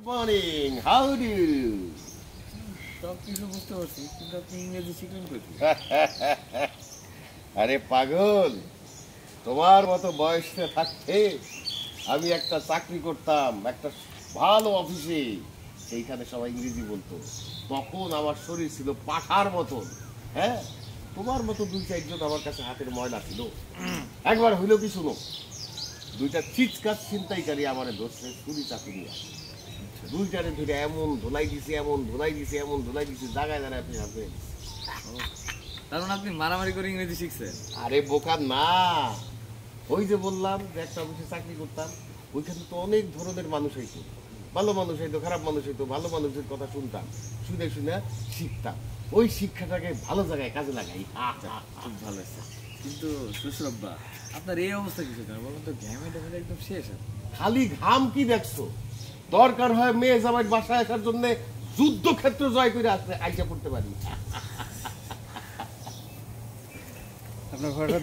Morning, how do you? সব কিছু বুঝতে পারছি, কিন্তু আপনি ইংরেজি শিখলেন কই? আরে পাগল, তোমার মতো বয়সে থাকতে আমি একটা চাকরি করতাম একটা ভালো অফিসে। সেইখানে সবাই ইংরেজি বলতো। তখন আমার শরীর ছিল পাঠার মতন। হ্যাঁ, তোমার মতো দুই চারজন আমার কাছে হাতের ময়লা ছিল। একবার হইল কি শুনো, দুইটা চিৎকার ছিনতাইকারী আমার ধরছে চুরি চাকুরিয়া। দুইটারে ধরে এমন ধোলাই দিছে, এমন ধোলাই দিছে, এমন ধোলাই দিছে, জায়গায় দাঁড়ায় আপনি হাতে। তার মানে আপনি মারামারি করে ইংরেজি শিখছেন? আরে বোকা না, ওই যে বললাম যে একটা অফিসে চাকরি করতাম, ওইখানে তো অনেক ধরনের মানুষ হইতো। ভালো মানুষ হইতো, খারাপ মানুষ হইতো। ভালো মানুষের কথা শুনতাম, শুনে শুনে শিখতাম। ওই শিক্ষাটাকে ভালো জায়গায় কাজে লাগাই। খুব ভালো আছে। কিন্তু সুশ্রব্বা, আপনার এই অবস্থা কিছু কেন বলুন তো? ঘ্যামে ডেমে একদম শেষ। খালি ঘাম কি দেখছো? দরকার হয় মেয়ে জামাই বাসায় আসার জন্য যুদ্ধক্ষেত্র জয় করে আসতে আইসা পড়তে পারি। আপনার ঘরটা